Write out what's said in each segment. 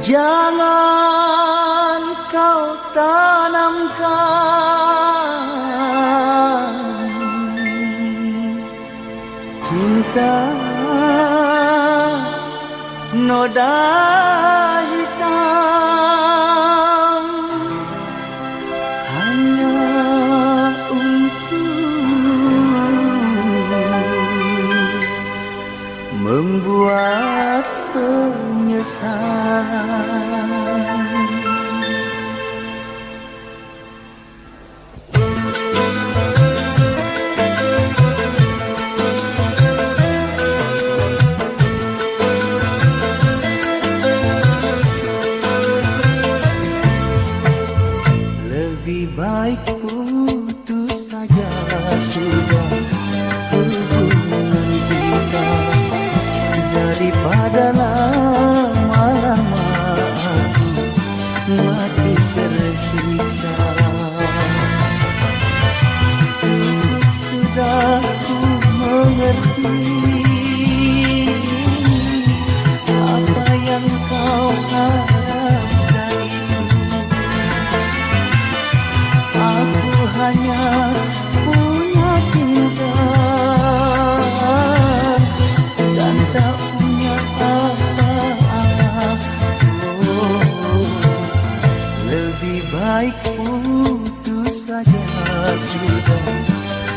Jangan kau tanamkan cinta noda hitam hanya untuk membuat penyesalan. Lebih baik putus saja sudah hubungan kita daripada lama-lama aku mati tersiksa. Cukup sudah ku mengerti apa yang kau harap dariku. Aku hanya punya cinta dan tak punya apa-apa. Lebih baik putus saja sudah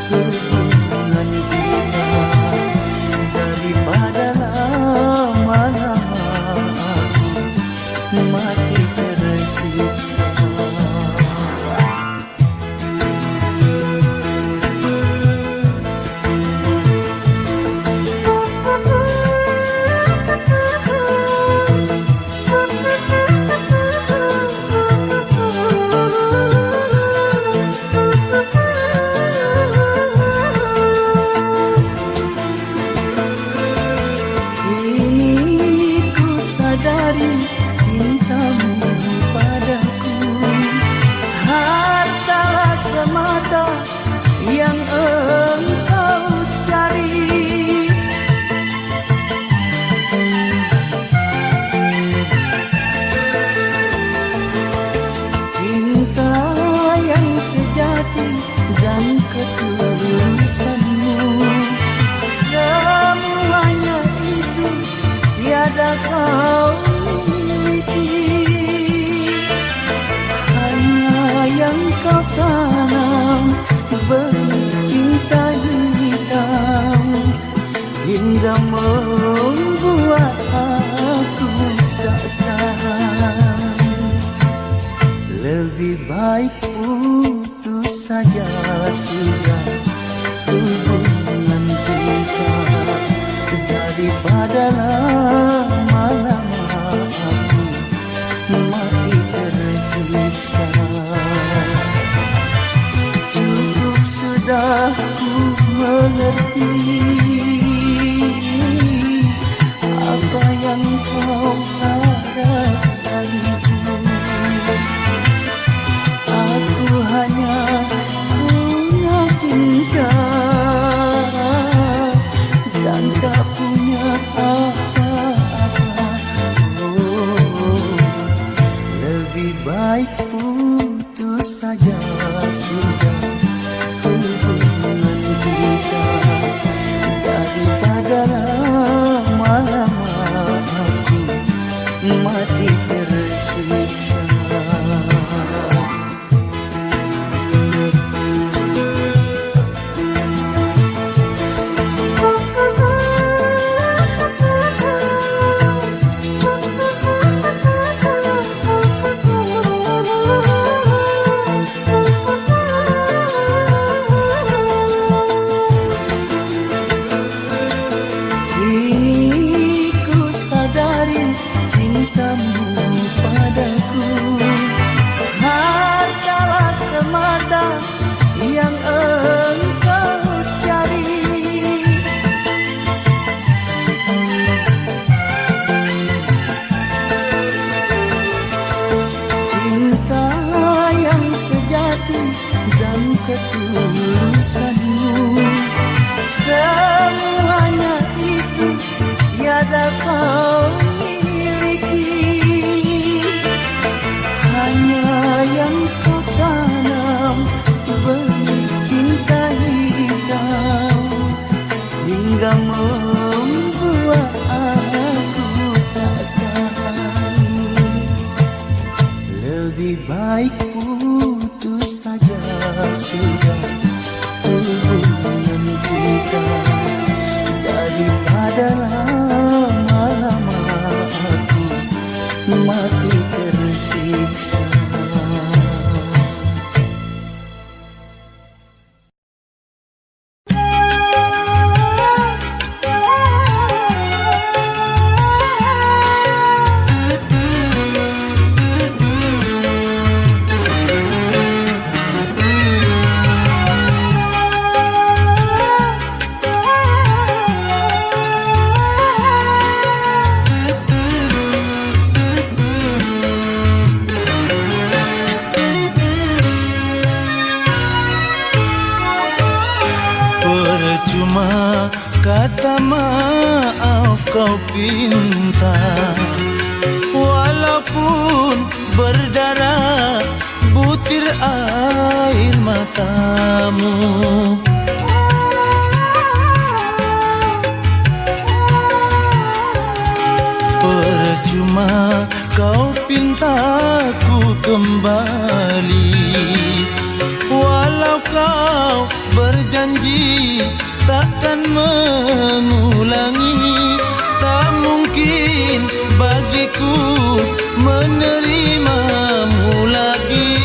hubungan kita daripada lama-lama aku mati tersiksa. Cintamu padaku hartalah semata yang engkau cari. Cinta yang sejati dan ketulusanmu, semuanya itu tiada kau yang kau tanam bercinta hitam hingga membuat aku tak tahan. Lebih baik putus saja sudah hubungan kita daripada lama-lama aku mati tersiksa. Cukup sudah ku mengerti apa yang kau harap dariku. Aku hanya punya cinta dan tak punya apa-apa. Lebih baik putus saja sudah hubungan kita daripada lama-lama aku mati tersiksa. ketulusanmu. Semuanya itu tiada kau miliki. mati tersiksa. Percuma kata maaf kau pinta, walaupun berdarah butir air matamu. Percuma kau pinta ku kembali, walau kau berjanji takkan mengulangi. Tak mungkin bagiku menerimamu lagi.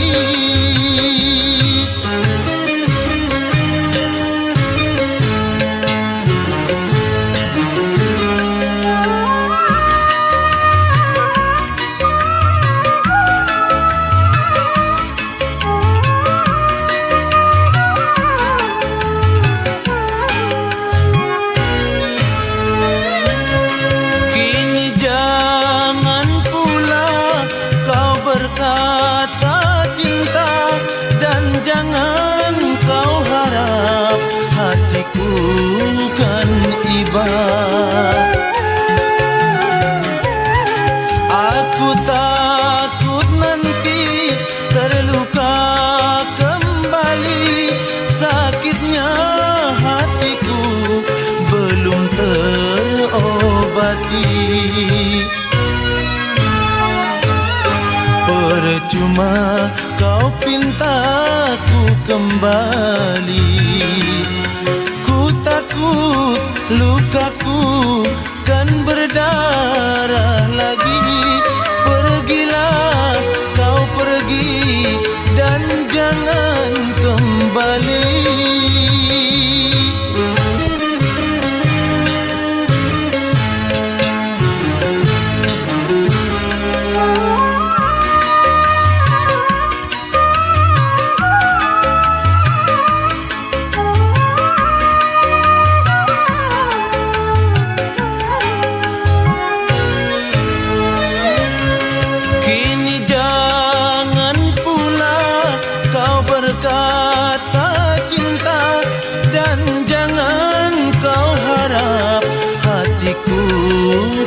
Kan iba, aku takut nanti terluka kembali. Sakitnya hatiku belum terobati. Percuma kau pinta ku kembali, takut lukaku kan berdarah lagi. Pergilah kau pergi dan jangan kembali.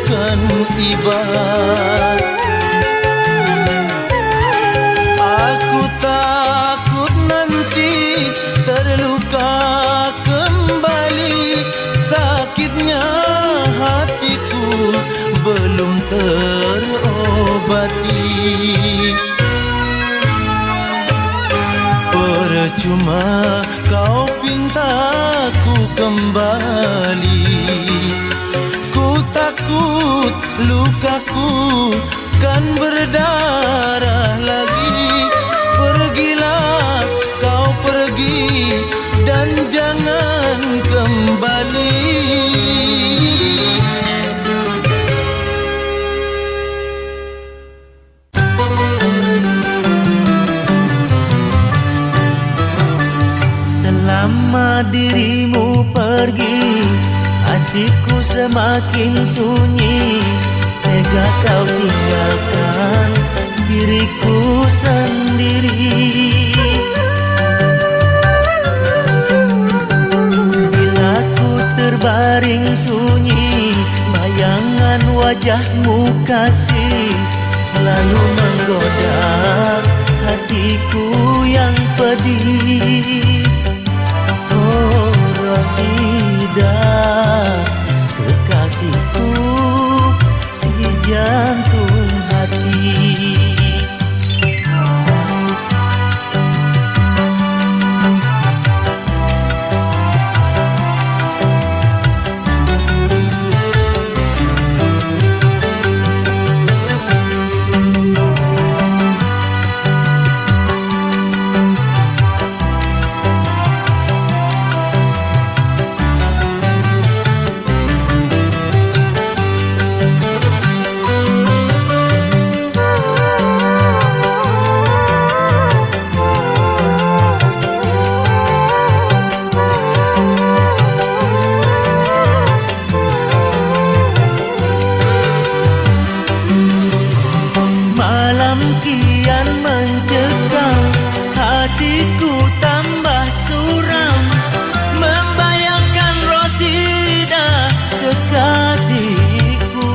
Kan iba, aku takut nanti terluka kembali. Sakitnya hatiku belum terobati. Percuma kau pinta ku kembali, takut lukaku kan berdarah lagi. Pergilah kau pergi dan jangan kembali. Selama dirimu pergi, hatiku semakin sunyi. Tega kau tinggalkan diriku sendiri. Bila ku terbaring sunyi, bayangan wajahmu kasih selalu menggoda hatiku yang pedih. Oh Rosida, kekasihku, si jantung hati. Malam kian mencekam, hatiku tambah suram, membayangkan Rosida kekasihku.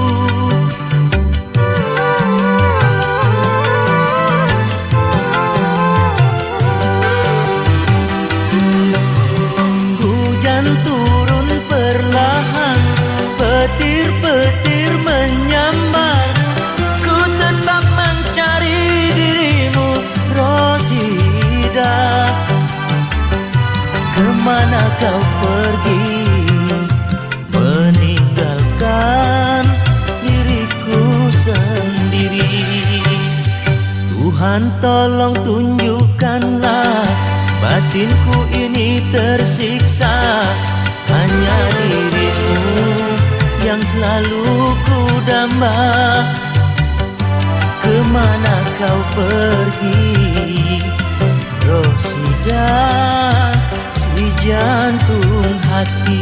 Hujan turun perlahan, petir-petir menyambar, ku tetap mencari dirimu, Rosida. Kemana kau pergi, meninggalkan diriku sendiri? Tuhan tolong tunjukkanlah, batinku ini tersiksa, hanya dirimu yang selalu ku damba. Kemana kau pergi, Rosida, si jantung hati?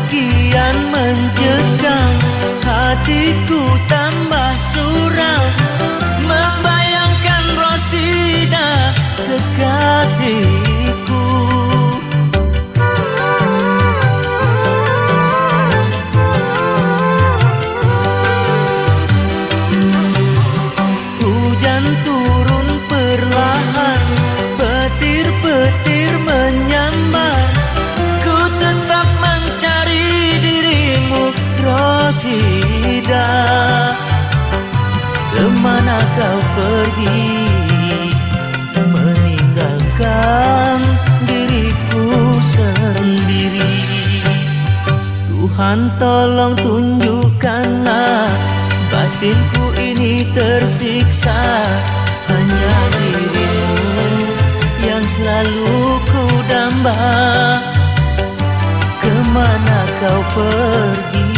Kian mencekam, hatiku tambah suram, membayangkan Rosida kekasihku. Hujan turun perlahan, petir-petir menyambar, ku tetap mencari dirimu, Rosida. Kemana kau pergi, meninggalkan diriku sendiri? Tuhan tolong tunjukkanlah, batinku ini tersiksa, hanya dirimu yang selalu ku damba. Kemana kau pergi,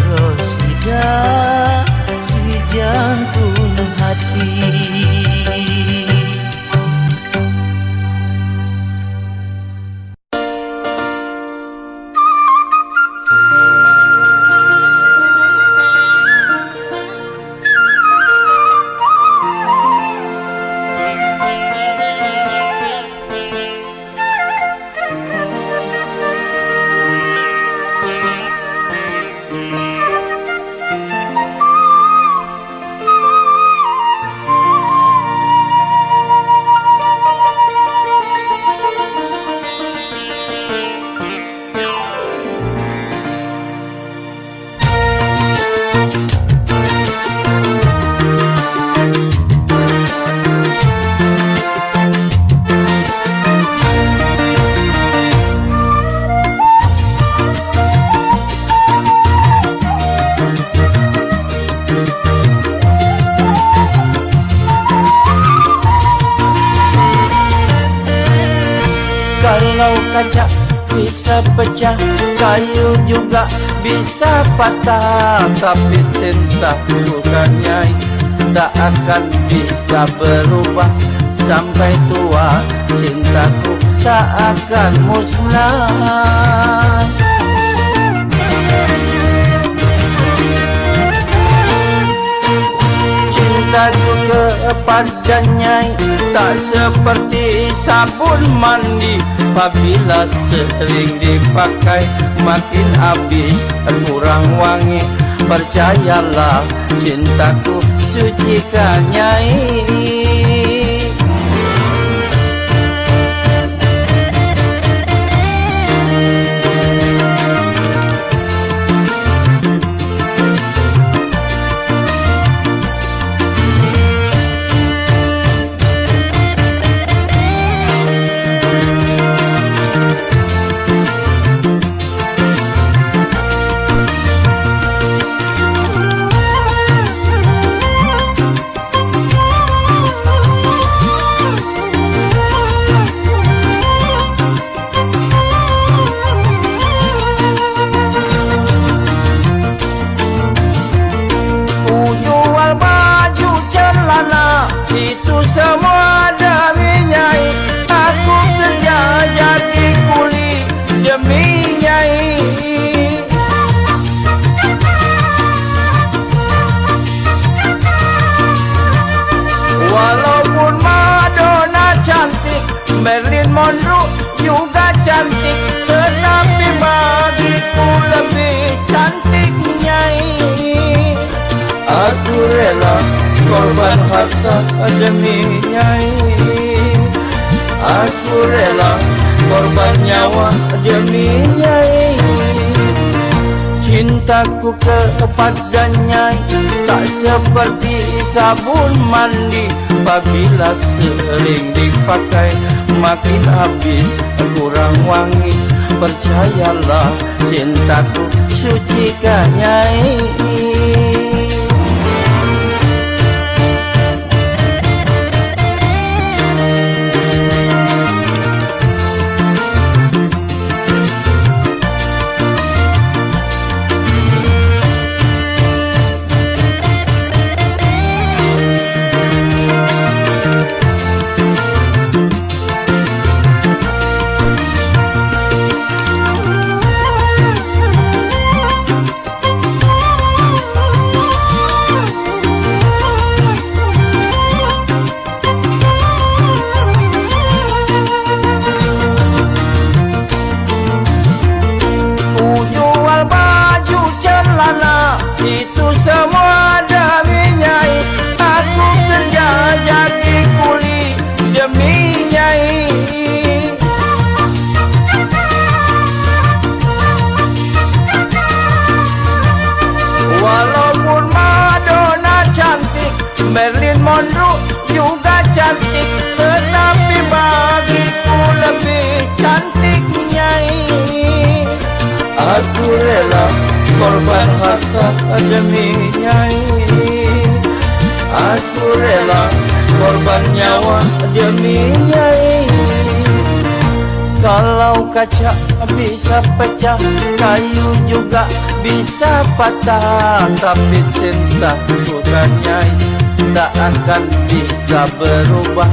Rosida, si jantung hati? Kalau kaca bisa pecah, kayu juga bisa patah, tapi cinta bukannya tak akan bisa berubah. Sampai tua cintaku tak akan musnah. Cintaku kepadanya tak seperti sabun mandi, apabila sering dipakai makin habis kurang wangi. Percayalah cintaku sucikan Nyai. mondro juga cantik, tetapi bagiku lebih cantik Nyai. Aku rela korban harta demi Nyai. Aku rela korban nyawa demi Nyai. Cintaku kepada Nyai tak seperti sabun mandi, apabila sering dipakai makin habis kurang wangi. Percayalah cintaku suci kan Nyai. Itu semua demi Nyai. Aku kerja jadi kuli demi Nyai. Walaupun Madonna cantik, Marilyn Monroe juga cantik, tetapi bagiku lebih cantik Nyai. Aku rela korban harta demi Nyai. Aku rela korban nyawa demi Nyai. Kalau kaca bisa pecah, kayu juga bisa patah, tapi cinta bukan Nyai tak akan bisa berubah.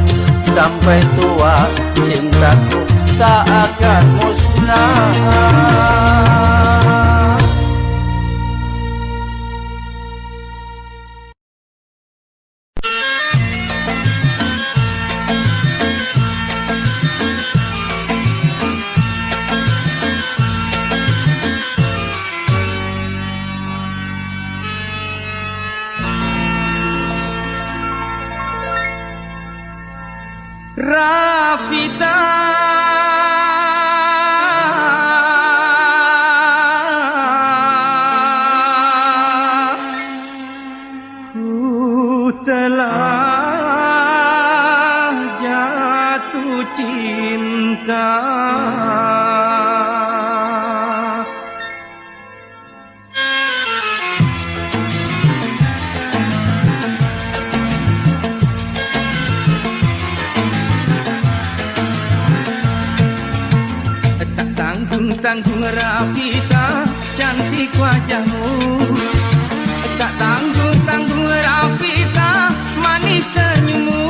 Sampai tua cintaku tak akan musnah. Rafita, ku telah jatuh cinta. Tanggung Rafita, cantik wajahmu. Tak tanggung Rafita, manis senyummu.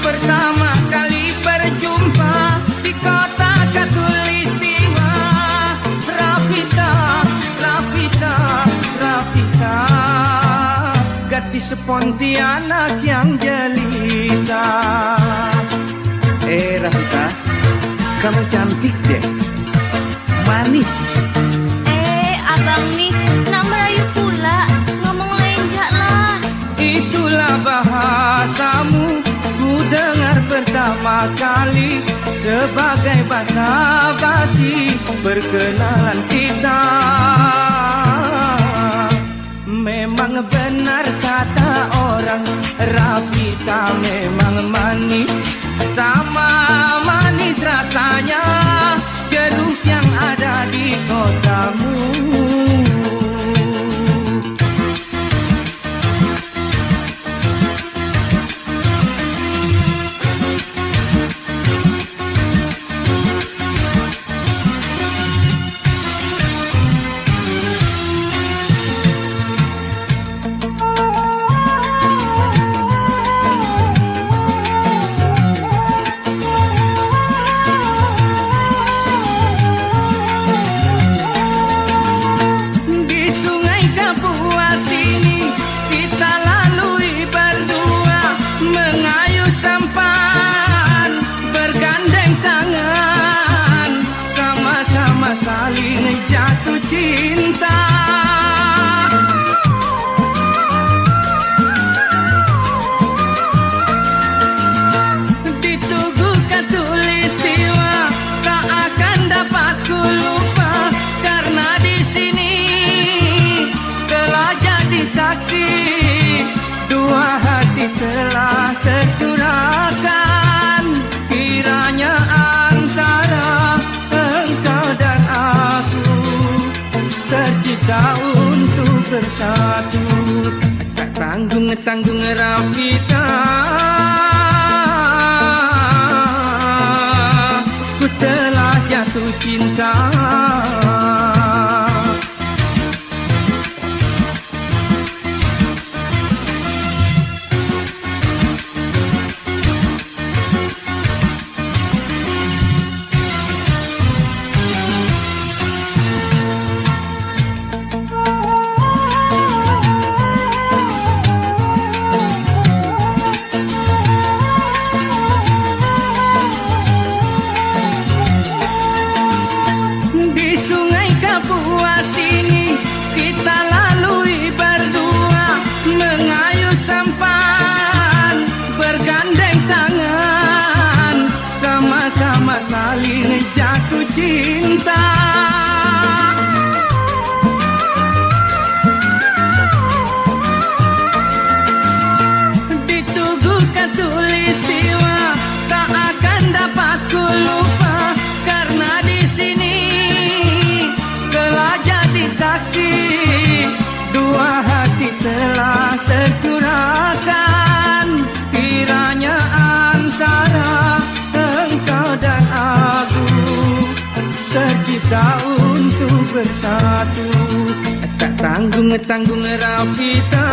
Pertama kali berjumpa di kota Katulistiwa. Rafita, Rafita, Rafita, gadis Pontianak yang jelita. Rafita, kamu cantik deh, manis. Abang nih nak merayu pula, ngomong lenjak lah. Itulah bahasamu, ku dengar pertama kali sebagai basa-basi perkenalan kita. Memang benar kata orang, Rafita memang manis. Sama manis rasanya jeruk yang ada di kotamu. jadi saksi, dua hati telah tercurahkan. Kiranya antara engkau dan aku tercipta untuk bersatu. Tak tanggung-tanggung Rafita, ku telah jatuh cinta. Saling jatuh cinta. Ditugu katulistiwa, tak akan dapat ku lupa. Karena di sini telah jadi saksi, dua hati telah tercurahkan. Kiranya antara engkau dan aku tercipta untuk bersatu. Tak tanggung-tanggung Rafita,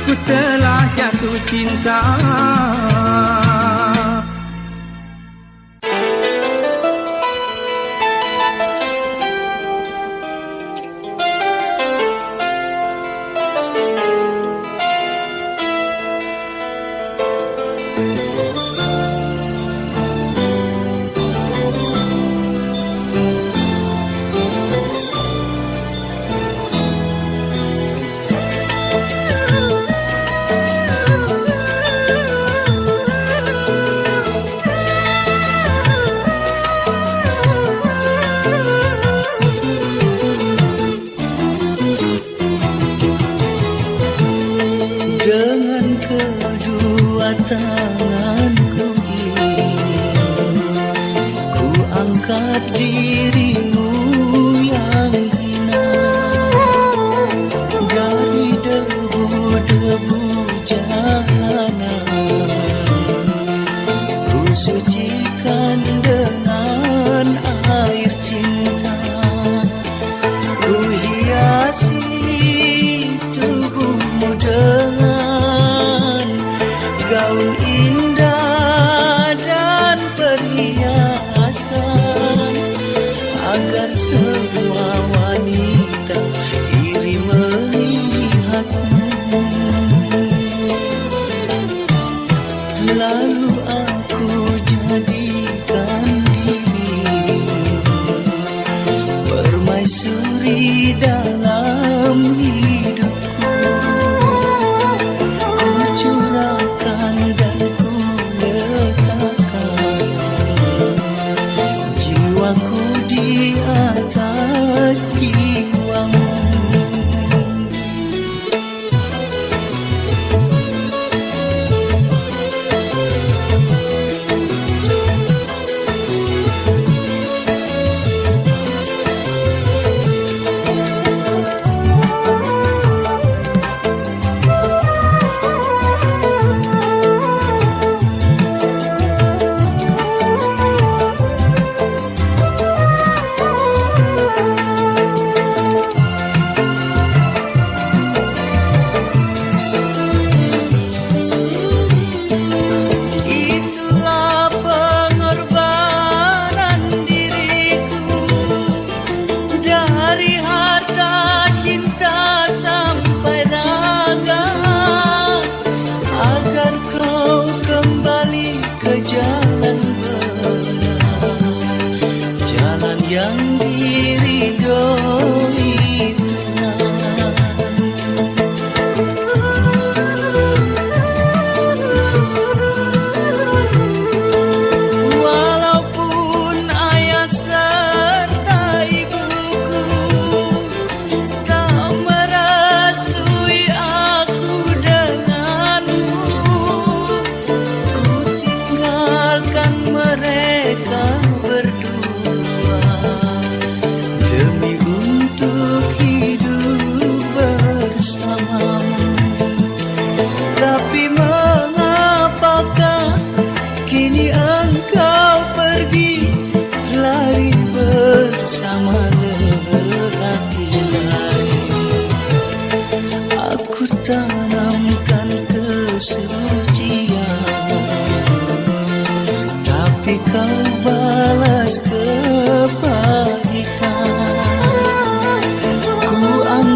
ku telah jatuh cinta. Dengan kedua tanganku ini, ku angkat dirimu yang hina dari debu-debu jalanan. Ku sucikan dengan air cinta, ku hiasi tubuhmu dengan gaun indah dan perhiasan, agar semua wanita iri melihatmu. Lalu aku jadikan dirimu permaisuri dalam hidupku. Ku curahkan dan ku letakkan jiwaku di atas jiwamu.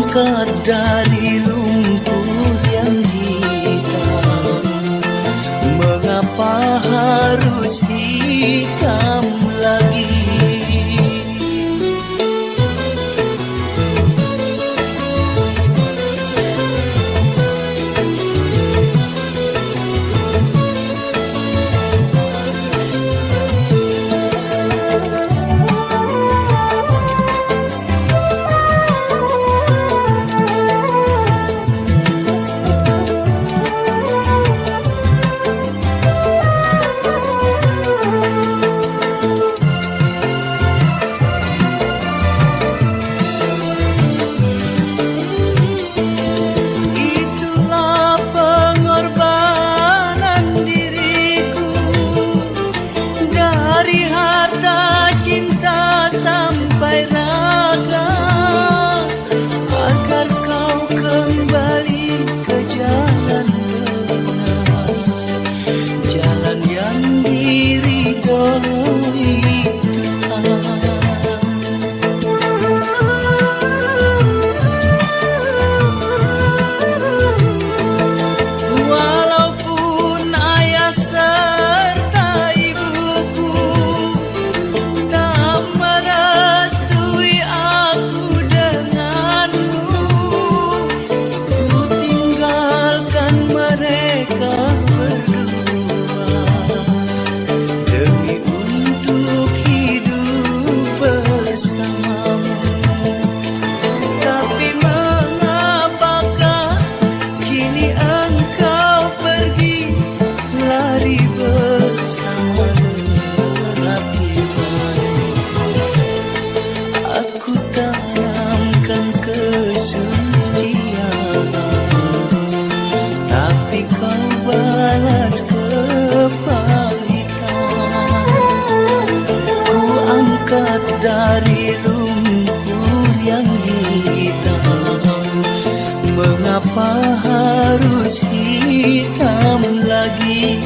angkat dari lumpur yang hitam. Mengapa harus hitam lagi? Dari lumpur yang hitam, mengapa harus hitam lagi?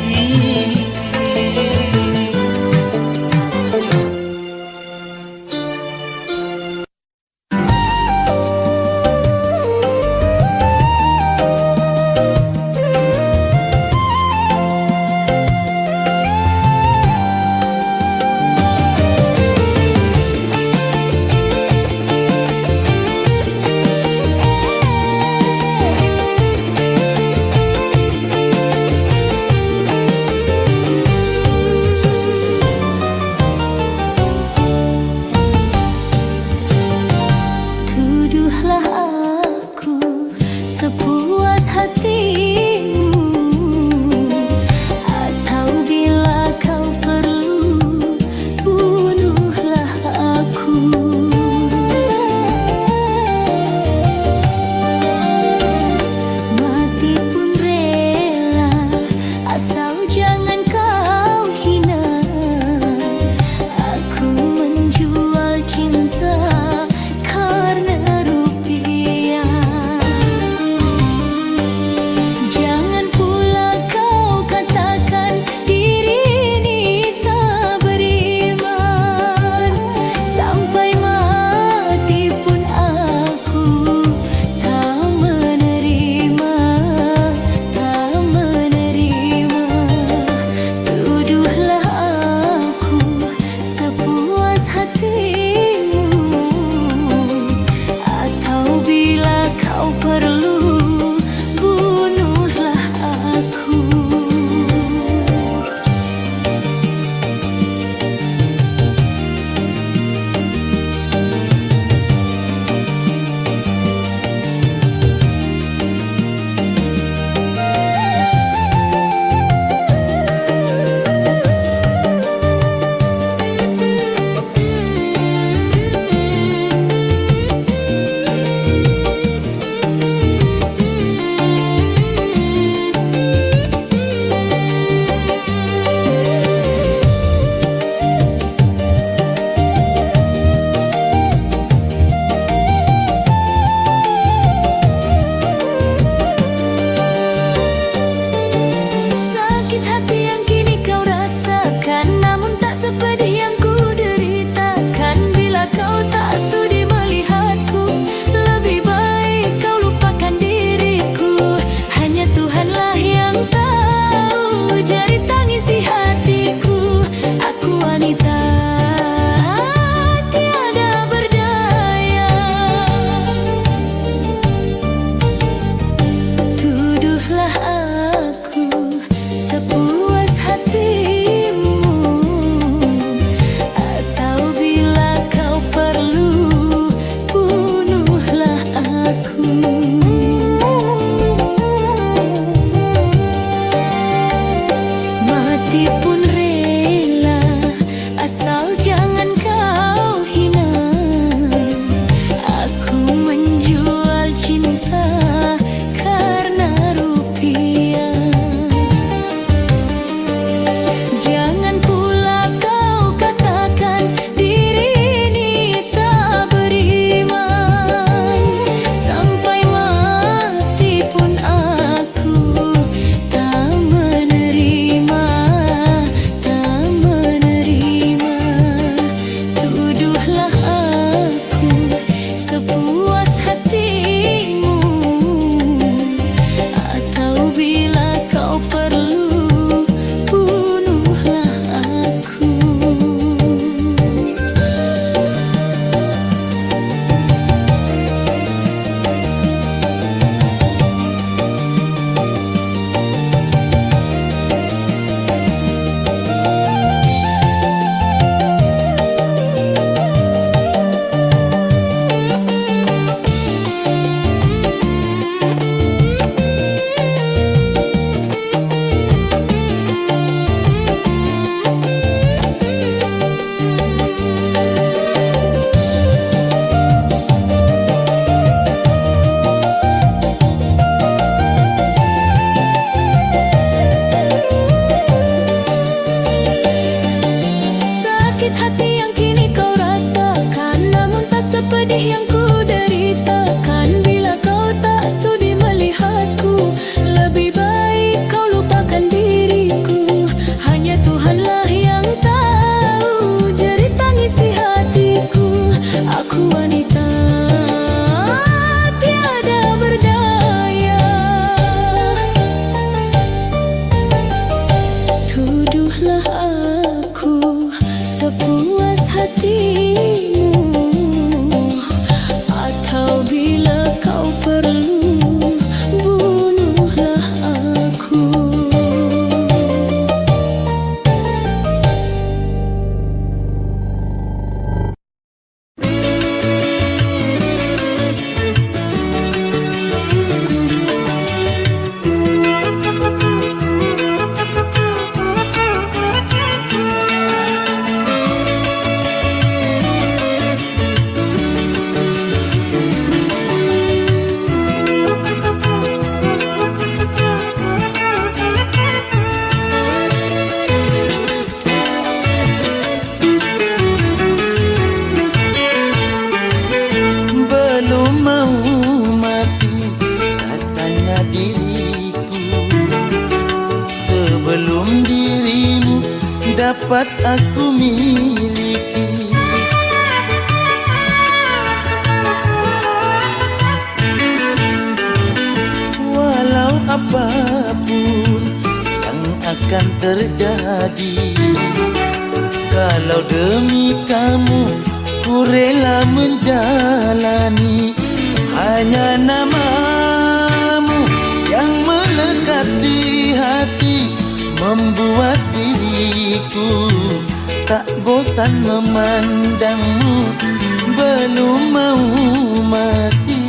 Aku wanita tiada berdaya. Tuduhlah aku sepuas hatimu, atau bila kau perlu bunuhlah aku. Belum mau mati rasanya diriku, sebelum dirimu dapat aku miliki. Walau apapun yang akan terjadi, kalau demi kamu ku rela menjalani. Hanya namamu yang melekat di hati, membuat diriku tak bosan memandangmu. Belum mau mati.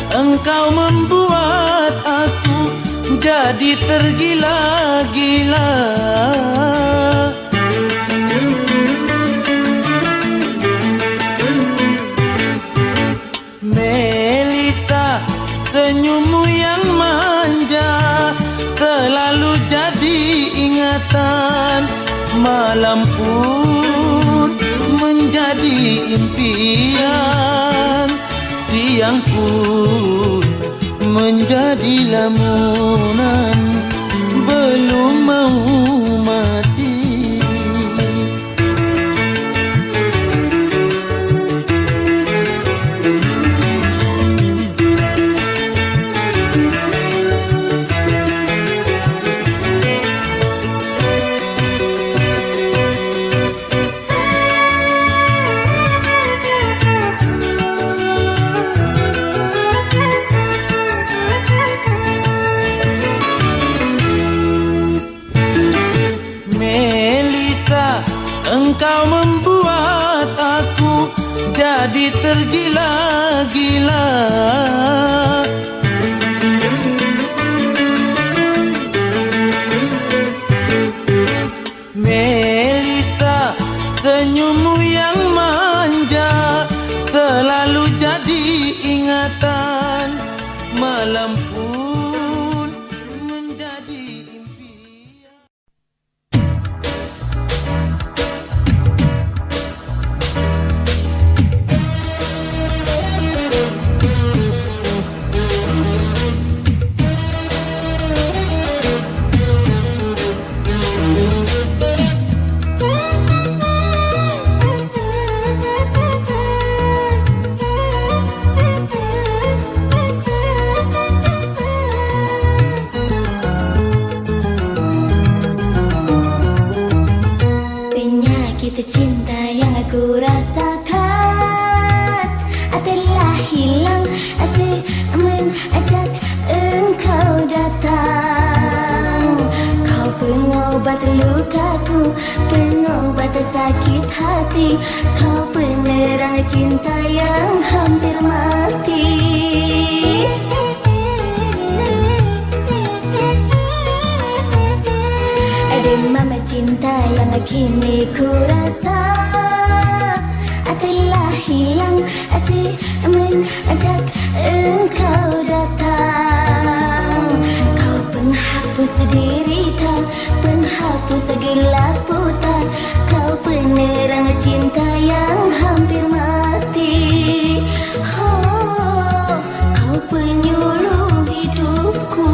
Engkau membuat aku jadi tergila-gila. Melita, senyummu yang manja selalu jadi ingatan. Malam pun menjadi impian, siang pun menjadi lamunan. Belum mau mati. Engkau membuat aku jadi tergila-gila. Melita, senyummu yang manja selalu jadi ingatan. Malam pun menjadi impian. Cinta yang aku rasakan telah hilang semenjak engkau datang. Kau pengobat lukaku, pengobat sakit hati. Kau penerang cinta yang hampir mati. Demam cinta yang kini ku rasa telah hilang asyik mengajak engkau datang. Kau penghapus derita, penghapus gelap buta, kau penerang cinta yang hampir mati. Oh, kau penyuluh hidupku.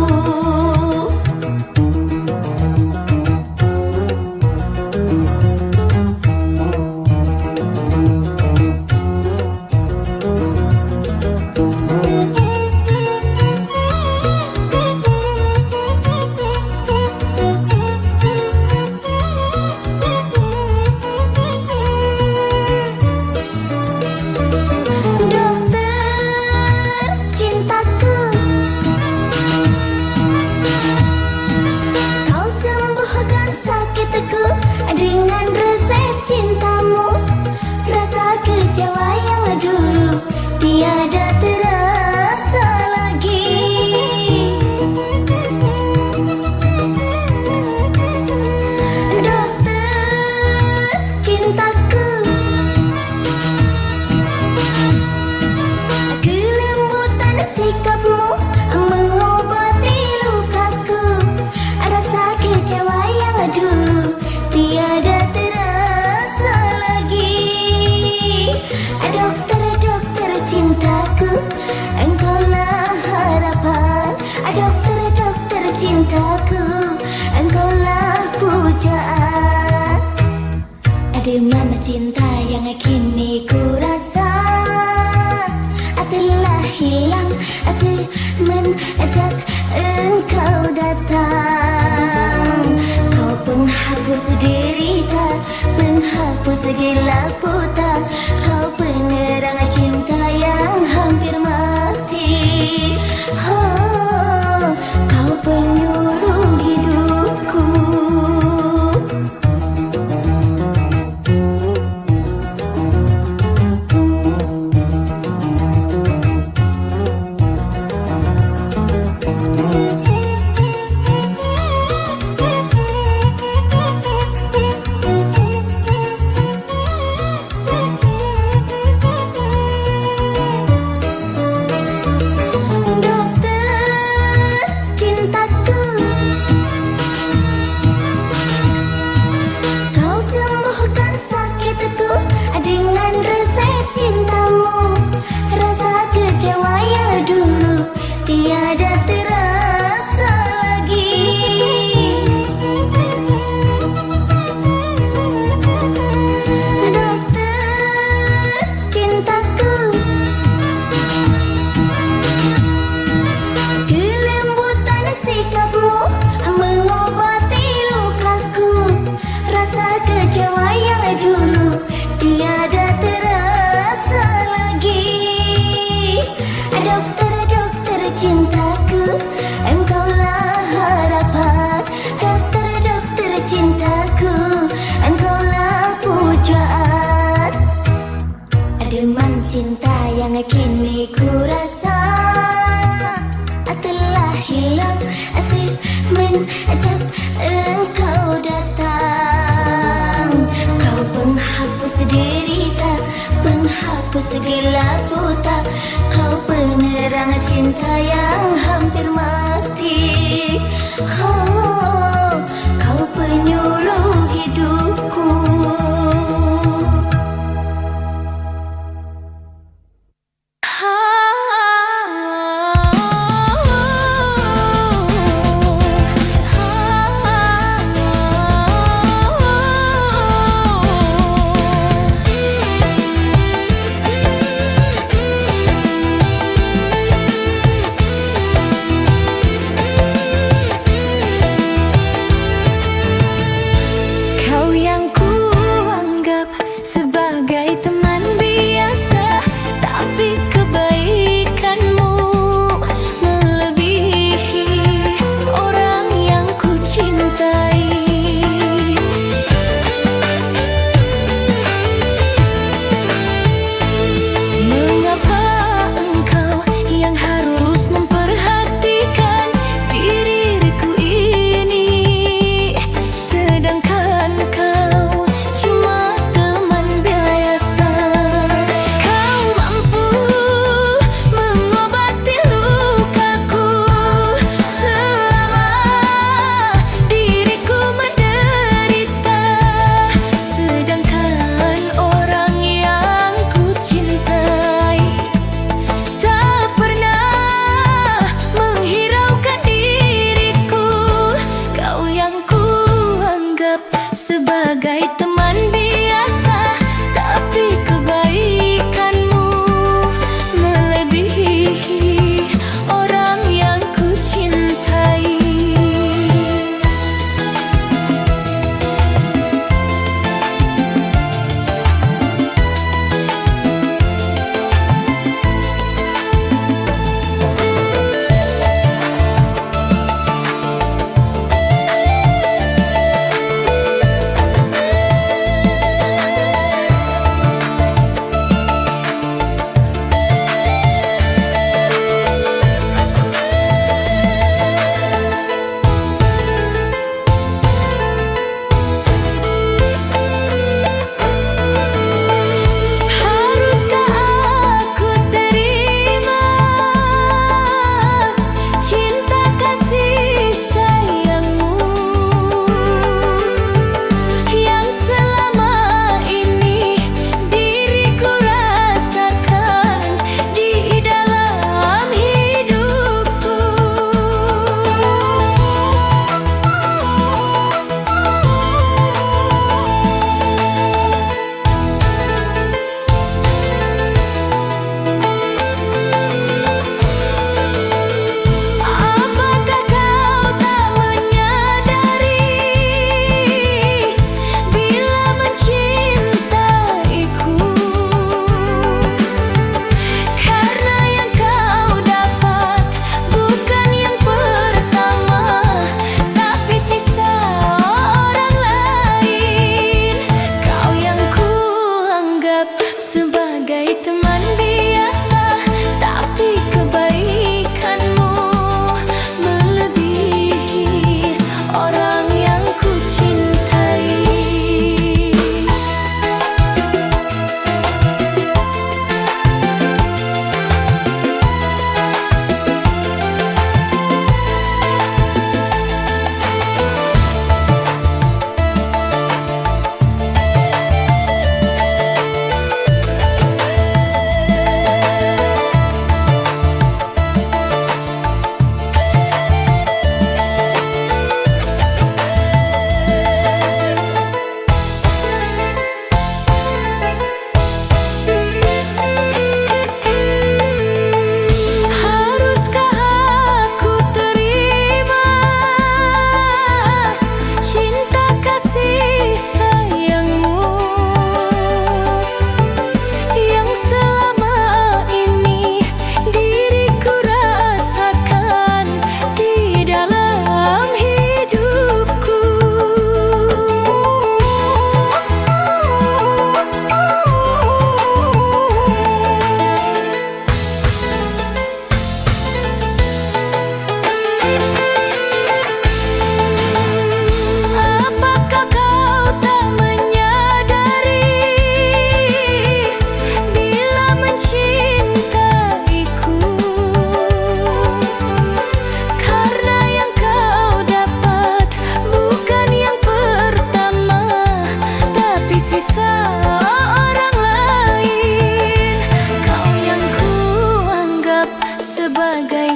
Dengan resep cintamu, rasa kecewa yang dulu tiada terasa lagi. Dokter cintaku, kelembutan sikapmu mengobati lukaku, rasa kecewa yang dulu tiada terasa lagi. Dokter cintaku, engkaulah harapan. Dokter cintaku, engkaulah pujaan. Demam cinta yang kini ku rasa telah hilang semenjak engkau datang. Kau penghapus derita, penghapus gelap buta, kau penerang cinta yang hampir mati. Oh, kau penyuluh hidupku. Dengan resep cintamu, rasa kecewa yang dulu tiada terasa lagi. Dokter cintaku, kelembutan sikapmu mengobati lukaku, rasa kecewa yang dulu tiada terasa lagi. Dokter cintaku, engkaulah harapan. Dokter cintaku, engkaulah pujaan. Demam cinta yang kini ku rasa telah hilang semenjak engkau datang. Kau penghapus derita, penghapus gelap buta, kau penerang cinta yang hampir mati. Oh, kau penyuluh hidupku.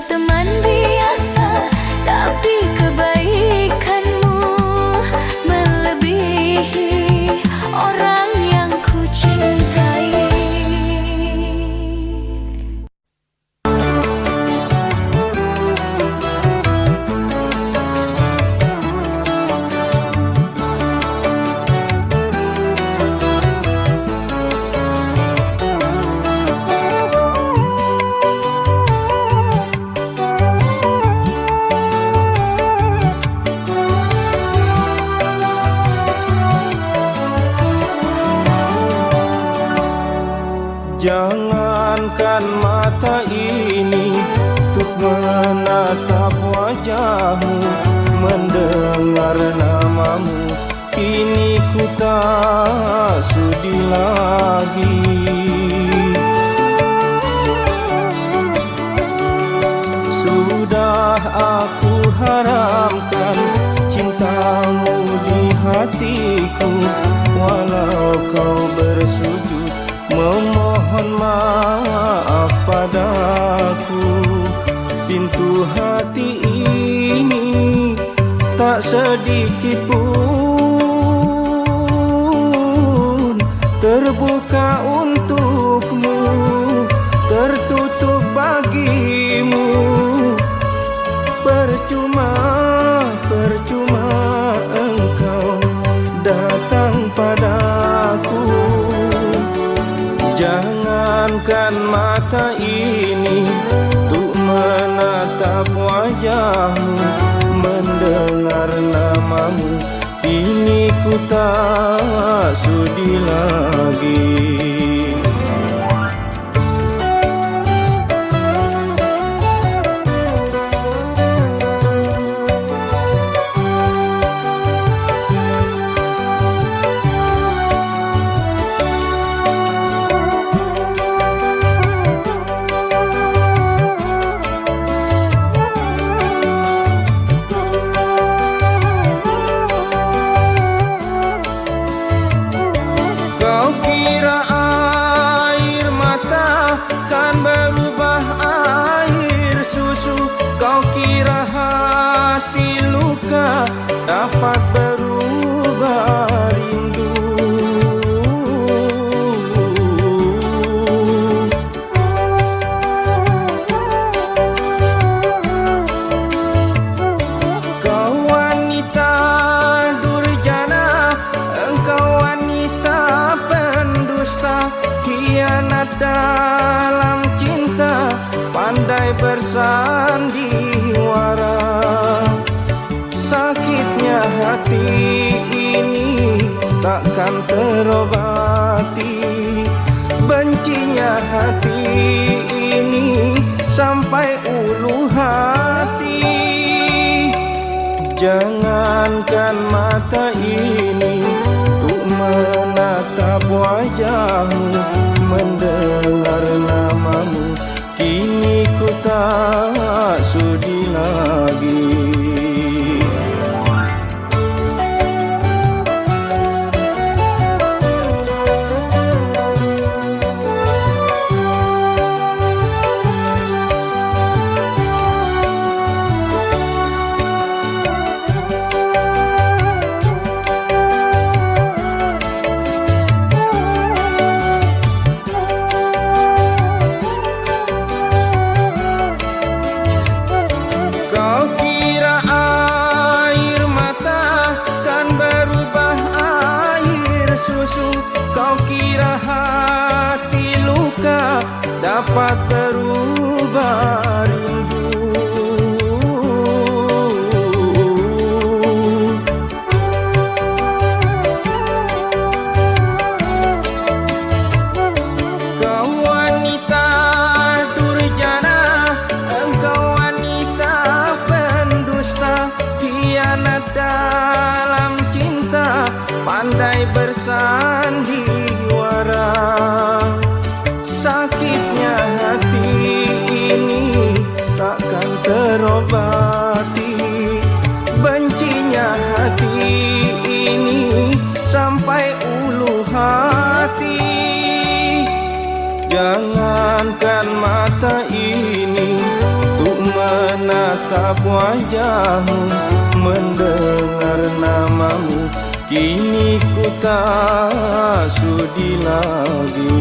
teman biasa, tapi kebaikanmu melebihi orang yang ku cintai. Jangankan mata ini untuk menatap wajahmu, mendengar namamu, kini ku tak sudi lagi. Sudah aku haramkan cintamu di hatiku, walau kau bersujud memohon maaf padaku. Pintu hati ini tak sedikit pun terbuka untukmu, tertutup bagimu. Percuma, percuma engkau datang padaku. Jangankan mata ini untuk menatap wajahmu, mendengar namamu, kini ku tak sudi lagi. Kau kira air mata kan berubah air susu, kau kira hati luka dapat berubah rindu. Kau wanita durjana, engkau wanita pendusta, khianat dalam cinta, pandai bersandiwara. Sakitnya hati ini takkan terobati, bencinya hati ini sampai ulu hati. Jangankan mata ini untuk menatap wajahmu, mendengar namamu, kini ku tak sudi lagi. Kau kira air mata kan berubah air susu, kau kira hati luka dapat berubah rindu. Kau wanita durjana, engkau wanita pendusta, khianat dalam cinta, pandai bersandiwara. Sakitnya hati ini wajahmu, mendengar namamu, kini ku tak sudi lagi.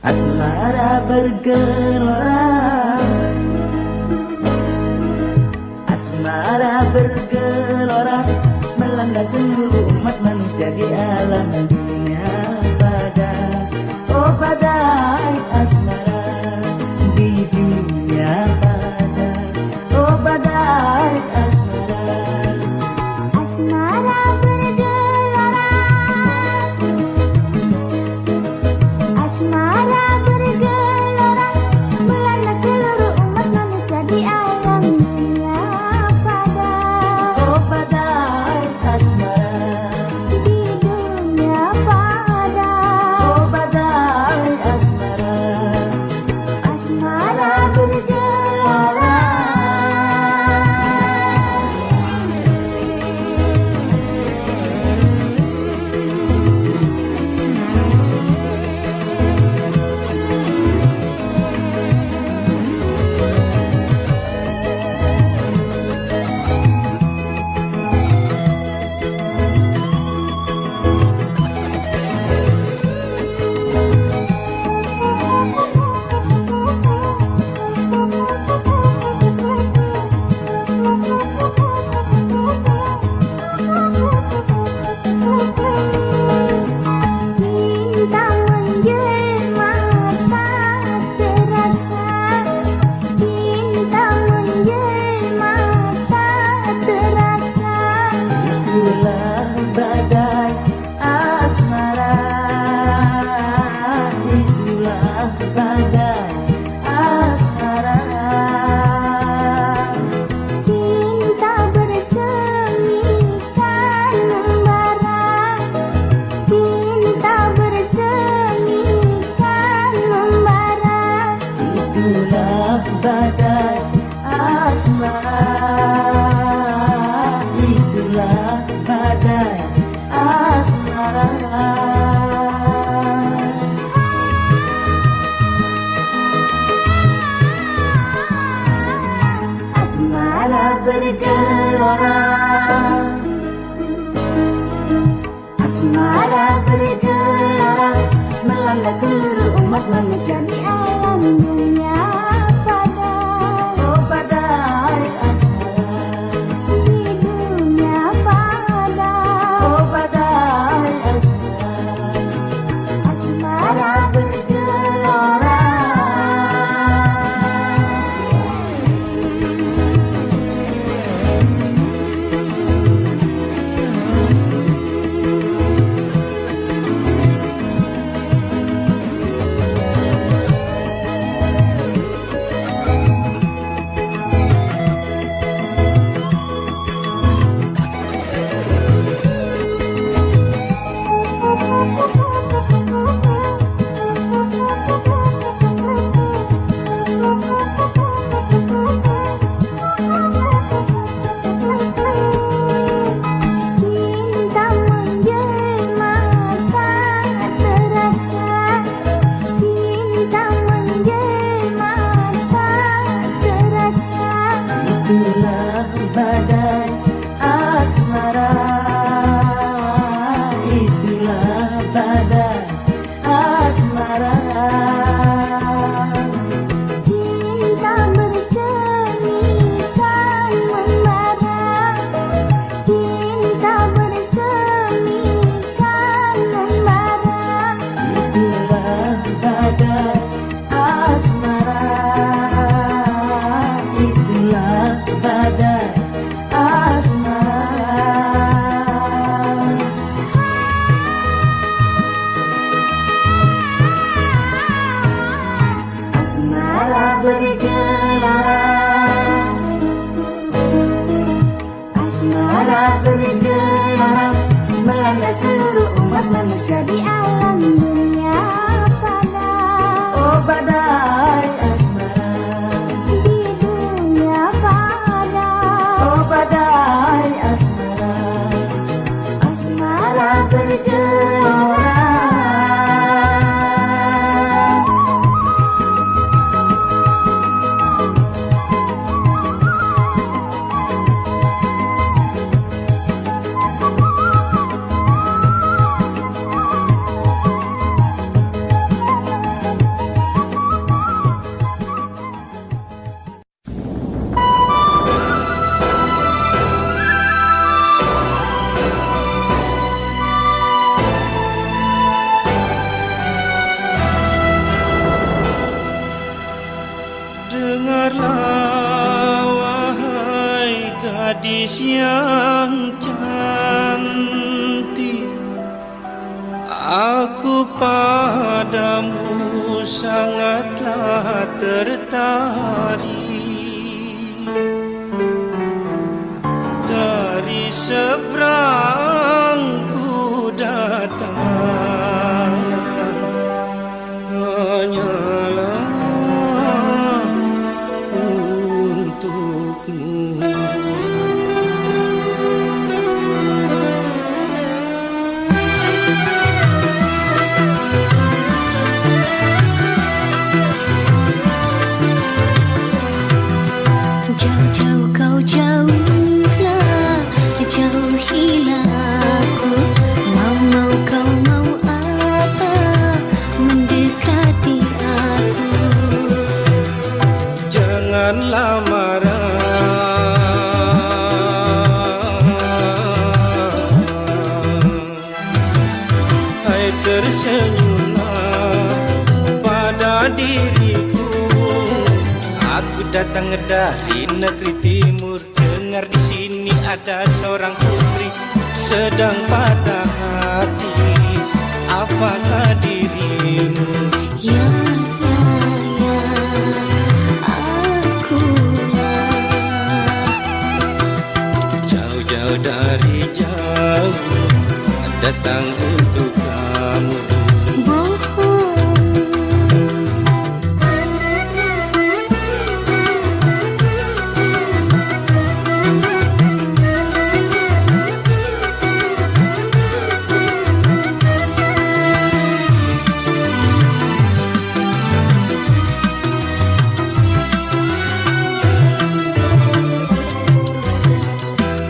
Asmara bergelora, asmara bergelora, melanda seluruh umat manusia di alam dunia pada, oh badai asmara di dunia pada, oh badai asmara. Asmara bergelora, asmara bergelora, melanda seluruh umat manusia di alam dunia pada, Oh badai asmara di dunia pada, Oh badai asmara asmara bergelora. Cinta menjelma tak terasa, cinta menjelma tak terasa. Itulah badai asmara, itulah badai asmara. Cinta bersemi kan membara, cinta bersemi kan membara. Itulah badai asmara, itulah badai asmara. Asmara bergelora, asmara bergelora, melanda seluruh umat manusia Di alam dunia pada, Oh badai asmara, di dunia pada, oh badai asmara, asmara bergelora. asmara bergerak melanda seluruh umat manusia Di alam dunia pada Oh badai asmara Di dunia pada Oh badai asmara Asmara bergerak Dengarlah wahai gadis yang cantik, aku padamu sangatlah tertarik. Dari seberang ku datang, hanyalah untukmu. Jauh-jauh kau jauhlah, jauhilah aku. Mau kau mau apa, mendekati aku. Janganlah marah, hai tersenyumlah pada diriku. Aku datang dari negeri timur, dengar di sini ada seorang putri sedang patah hati. Apakah dirimu? Ya, akulah. Jauh-jauh dari jauh datang untuk kamu.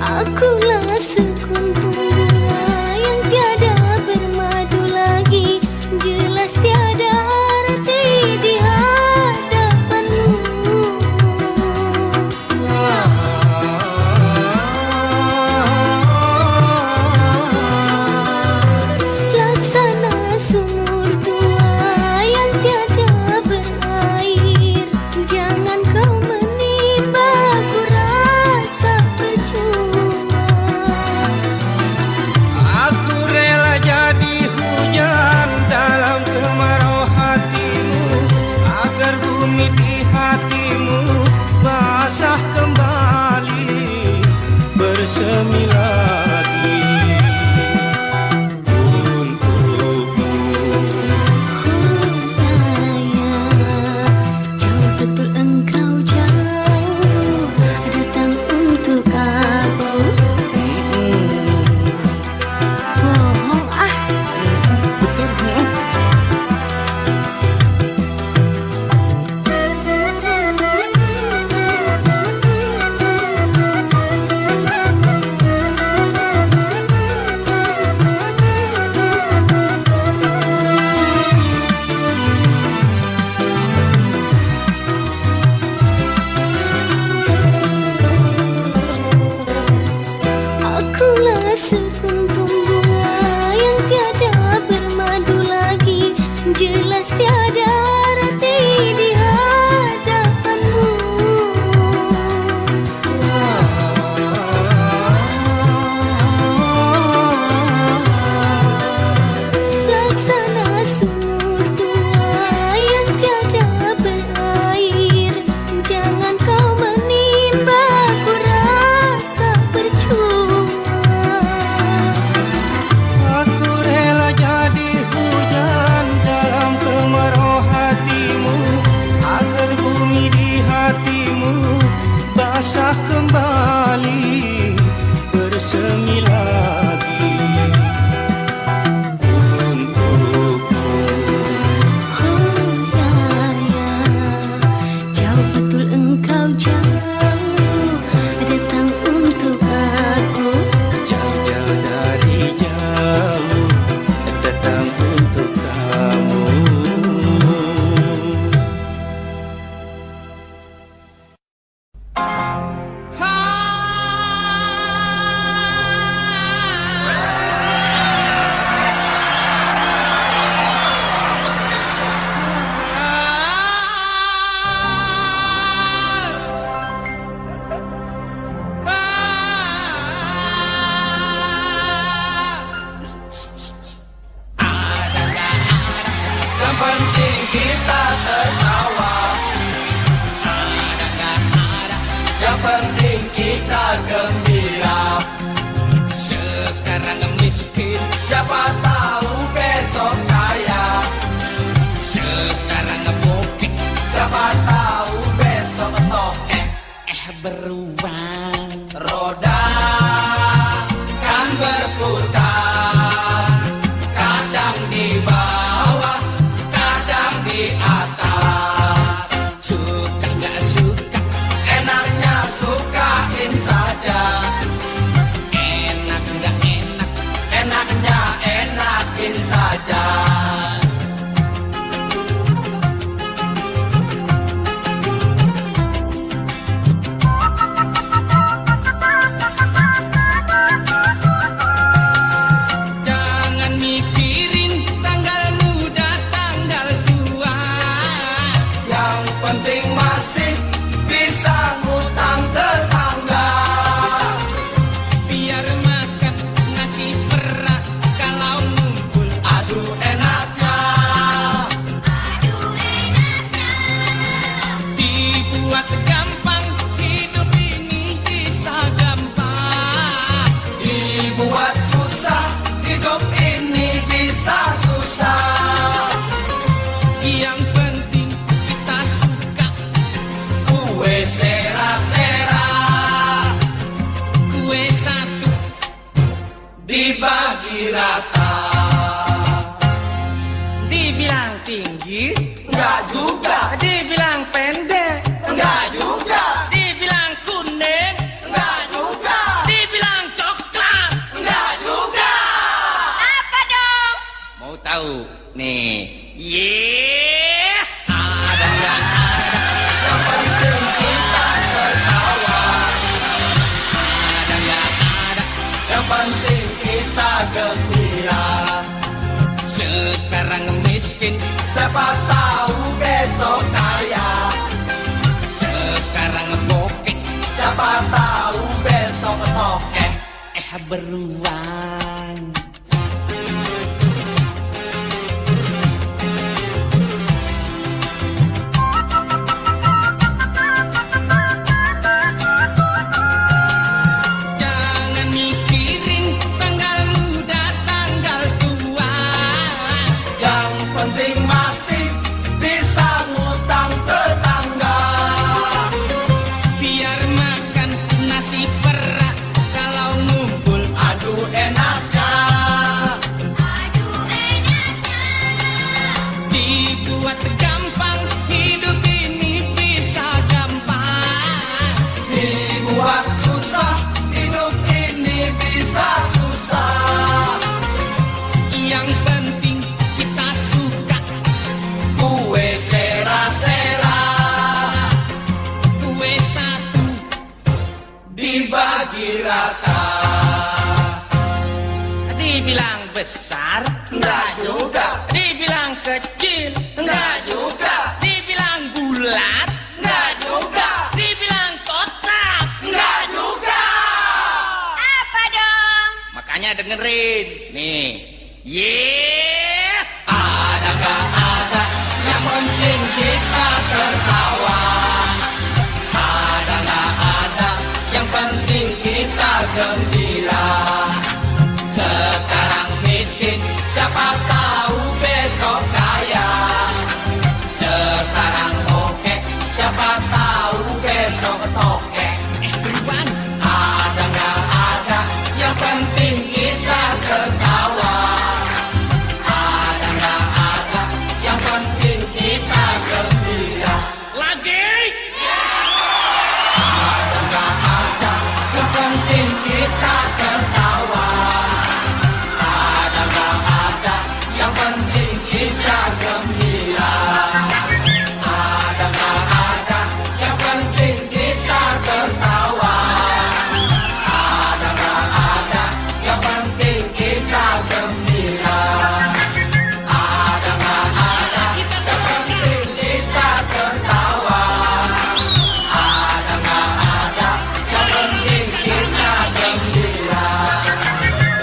Akulah sekuntum bunga yang tiada bermadu lagi, jelas tiada arti di hadapanmu. Laksana sumur tua yang tiada berair, jangan kau menimba ku rasa percuma. Aku rela jadi hujan dalam kemarau hatimu, agar bumi di hatimu basah kembali, bersemi lagi untukmu. Jauh betul engkau jauh, datang untuk aku. Bohong ah. semi lagi untukku. Oh ya ya, jauh betul engkau jauh datang untuk aku. Jauh-jauh dari jauh datang untuk kamu. Yang penting kita tertawa. Yang penting kita gembira. Sekarang miskin, Siapa tahu besok kaya. sekarang bokeh, Siapa tahu besok tokek. beruang. Roda kan berputar, kadang di bawah, kadang di atas. Suka nggak suka, Enaknya sukain saja, enak nggak enak, enaknya enakin saja. jangan mikirin tanggal muda, tanggal tua. Yang penting masih bisa ngutang tetangga. Biar makan nasi perak kalau ngumpul. Aduh enaknya, Dibuat gampang, hidup ini bisa gampang. dibuat susah, hidup ini bisa susah. Yang penting kita suka, Kue sera-sera, kue satu dibagi rata. dibilang tinggi, Enggak juga, dibilang pendek, enggak juga, dibilang kuning, enggak juga, dibilang coklat. enggak juga. Apa dong? Mau tahu? Nih, ada nggak ada? Yang penting kita tertawa, Ada nggak ada? yang penting kita gembira. Sekarang miskin, Siapa tahu besok kaya. sekarang bokeh, Siapa tahu besok tokek. beruang. Jangan mikirin tanggal muda, tanggal tua. Yang penting masih bisa ngutang tetangga. Biar makan nasi perak kalau ngumpul. Aduh enaknya, Dibuat gampang, hidup ini bisa gampang. dibuat susah, hidup ini bisa susah. Yang penting kita suka, Kue sera-sera, kue satu dibagi rata. dibilang besar, Enggak juga, dibilang kecil, enggak juga, dibilang bulat, enggak juga, Dibilang kotak. enggak juga. Apa dong? makanya dengerin nih. Ada gak ada, yang penting kita tertawa. Ada gak ada, yang penting kita gembira. Sekarang miskin, siapa tahu besok kaya. Sekarang bokeh, siapa tahu besok tokek. Beruang, Ada gak ada, yang kita tertawa. Ada nggak ada, yang penting kita gembira. Ada nggak ada, yang penting kita tertawa. Ada nggak ada, yang penting kita gembira. Ada nggak ada, yang penting kita tertawa. Ada nggak ada, yang penting kita gembira.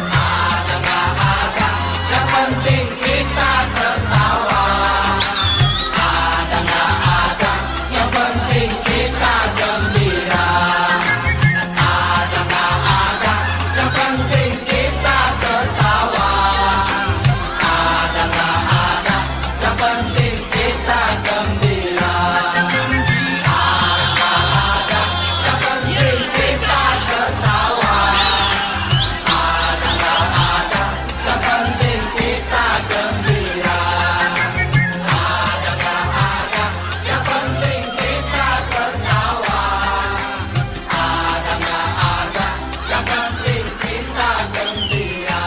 Ada nggak ada, yang penting kita tertawa. Ada nggak ada, yang penting kita gembira. Ada nggak ada, yang penting kita tertawa. Ada nggak ada, yang penting kita gembira. Ada nggak ada, yang penting kita tertawa. Ada nggak ada, yang penting kita gembira. Ada nggak ada, yang penting kita tertawa. Ada nggak ada, yang penting kita gembira.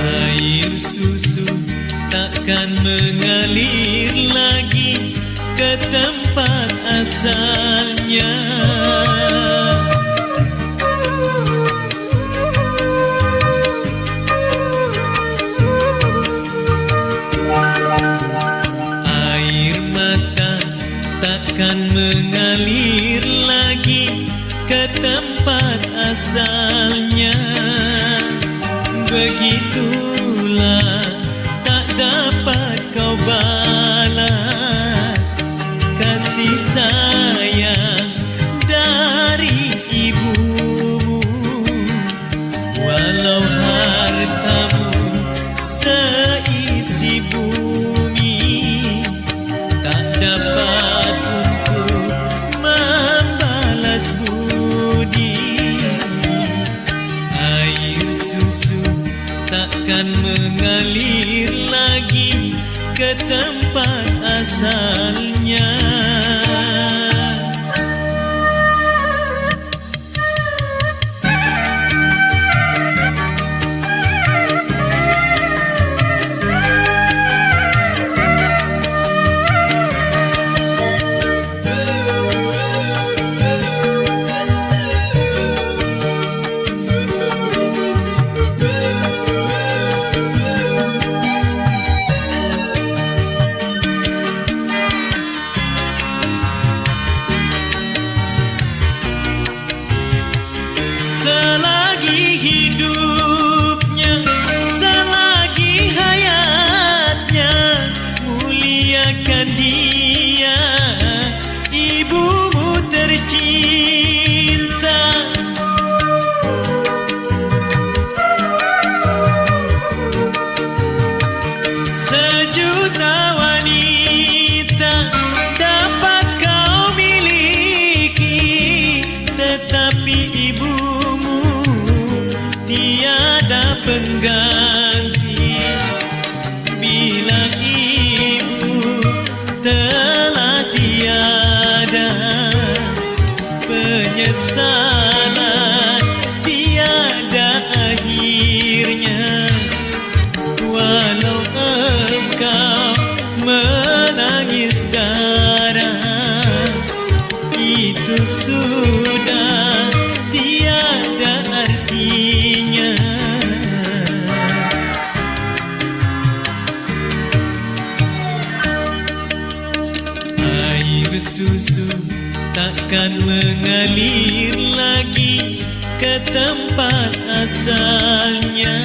Air susu takkan mengalir lagi ke tempat asalnya. Air mata takkan mengalir lagi ke tempat asalnya. Begitulah tak dapat kau balas kasih sayang dari ibumu. Walau hartamu seisi bumi, tak dapat untuk membalas budi. Air susu takkan mengalir lagi ke tempat asalnya. Selagi hidupnya, selagi hayatnya, muliakan dia, ibumu tercinta. Sejuta wanita dapat kau miliki, tetapi ibumu tiada pengganti. Bila ibu telah tiada, penyesalan tiada akhirnya. Walau engkau menangis darah itu sudah tiada artinya. Air susu takkan mengalir lagi ke tempat asalnya.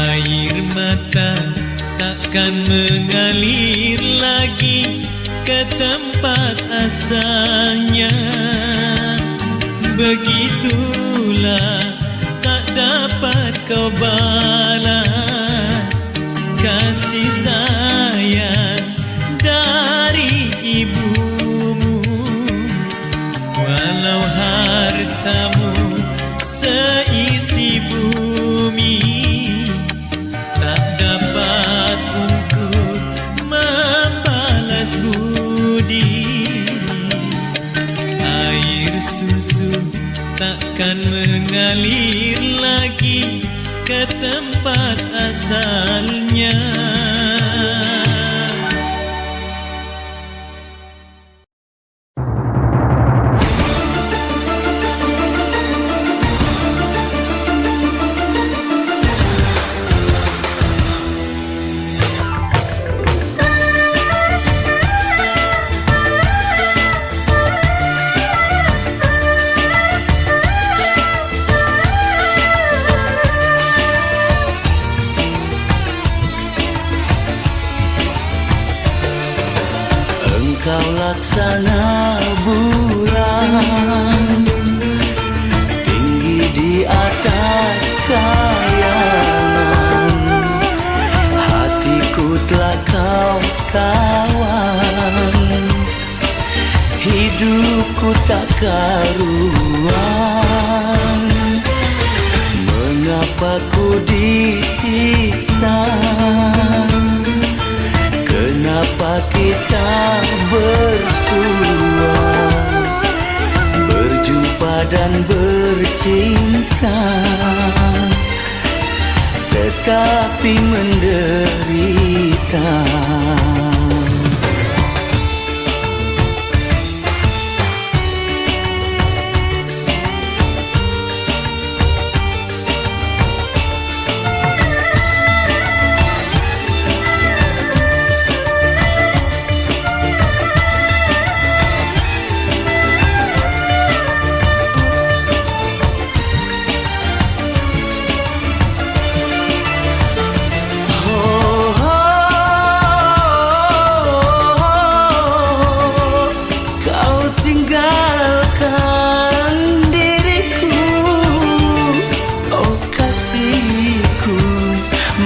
Air mata takkan mengalir lagi ke tempat asalnya. Begitulah tak dapat kau balas kasih sayang dari ibumu. Walau hartamu seisi bumi, tak dapat untuk membalas budi. Air susu takkan mengalir lagi ke tempat asalnya. Engkau laksana bulan tinggi di atas kayangan. Hatiku telah kau kawan, hidupku tak karuan. Mengapa ku disiksa? Kenapa kita bersua, berjumpa dan bercinta, tetapi menderita.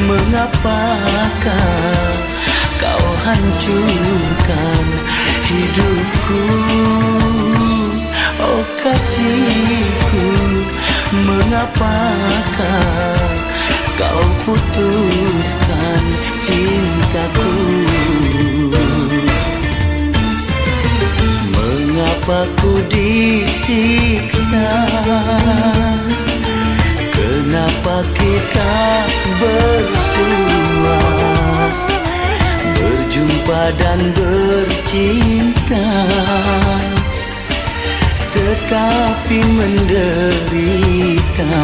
Mengapakah kau hancurkan hidupku? Oh kasihku, mengapakah kau putuskan cintaku? Mengapa ku disiksa? Kenapa kita bersua, berjumpa dan bercinta, tetapi menderita?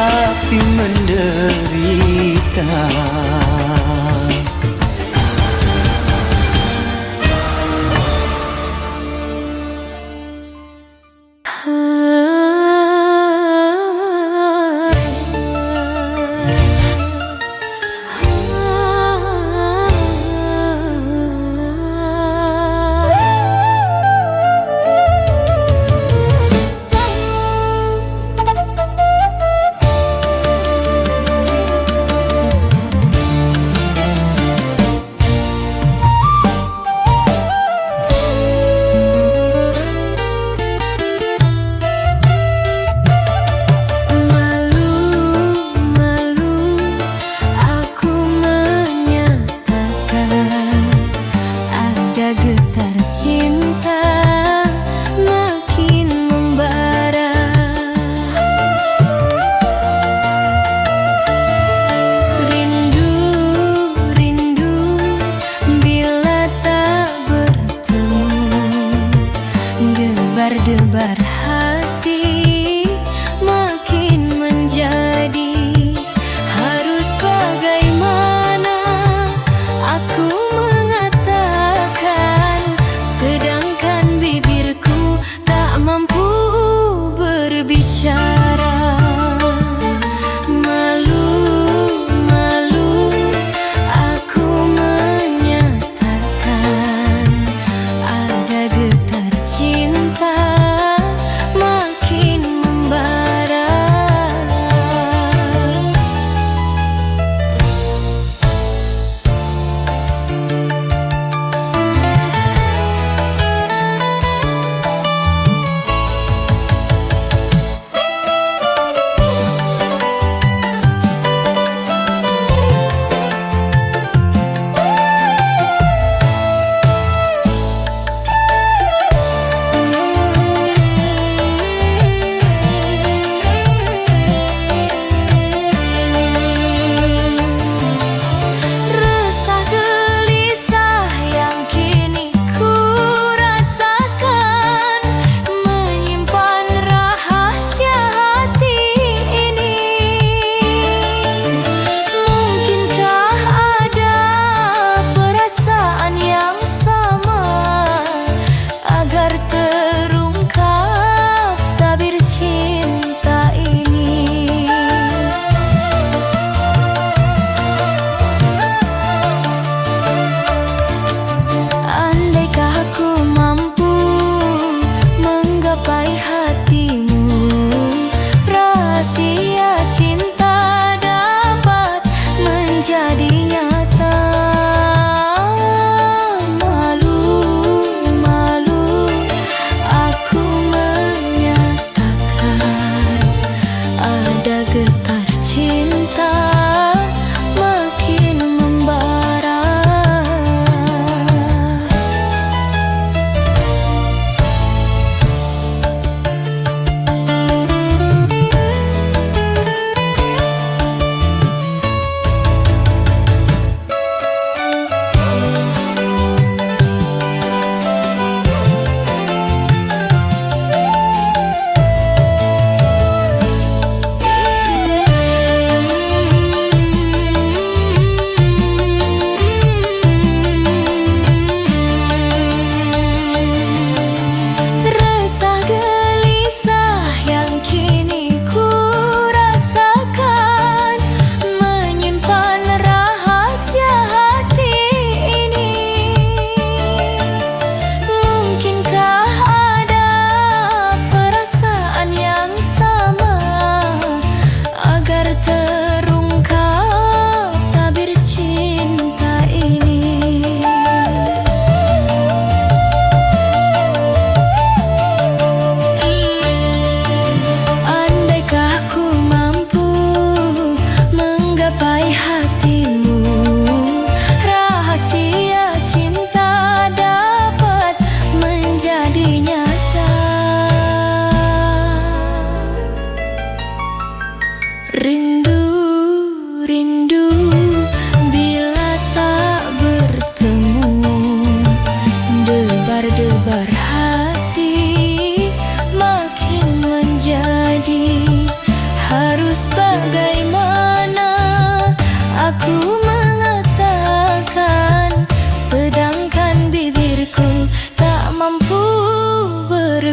tapi menderita. Debar hati makin menjadi, harus bagaimana aku mengatakan, sedangkan bibirku tak mampu berbicara. Malu-malu aku menyatakan ada getar cinta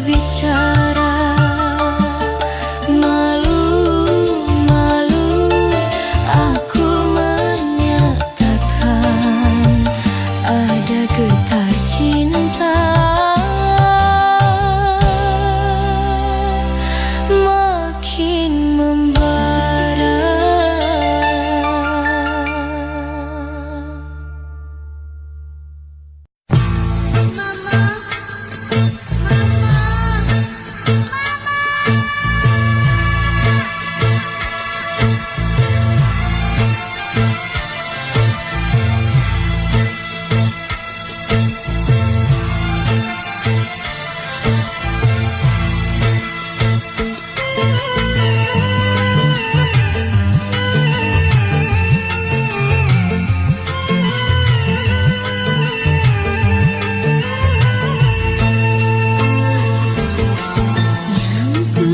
berbicara. Malu-malu aku menyatakan ada getar cinta makin membara.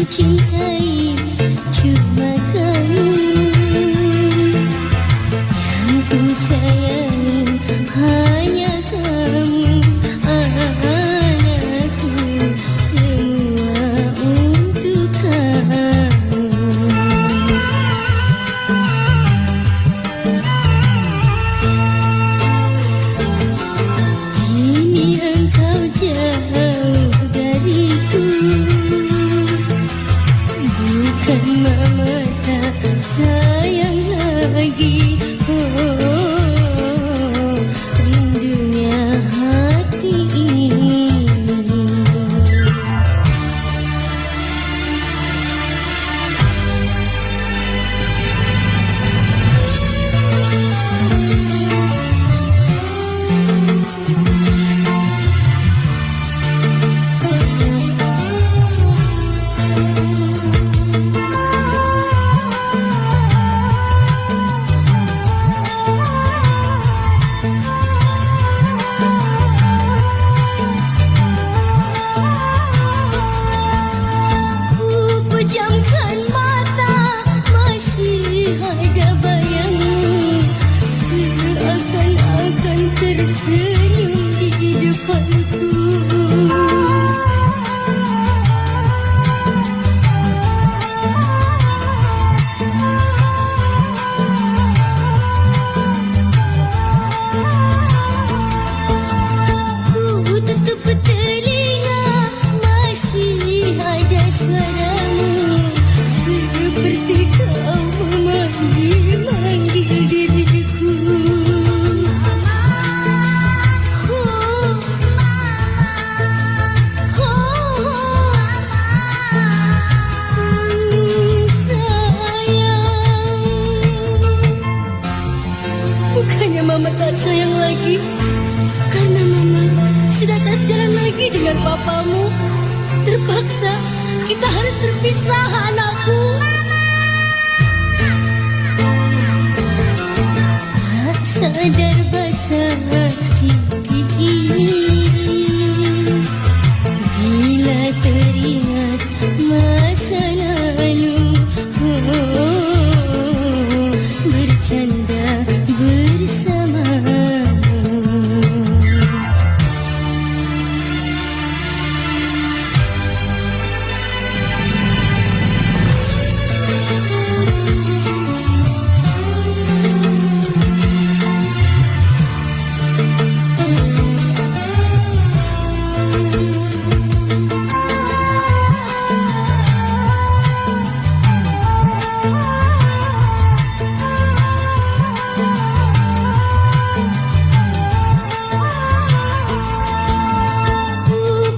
Cintai cuma kamu, yang ku sayangi hanya kamu. Anakku semua untuk kamu. Kini engkau jauh dariku, bukan mama tak sayang lagi. Oh, rindunya hati ini. Pejamkan mata, masih ada bayangmu, seakan-akan tersenyum di depanku. Ku tutup telinga, masih ada suaramu, seperti kau memanggil-manggil diriku. Oh, sayang. Bukannya mama tak sayang lagi, karena mama sudah tak sejalan lagi dengan papamu. Terpaksa kita harus berpisah, anakku. Tak sadar basah pipi ini bila teringat masa lalu. Oh, bercanda bersamamu.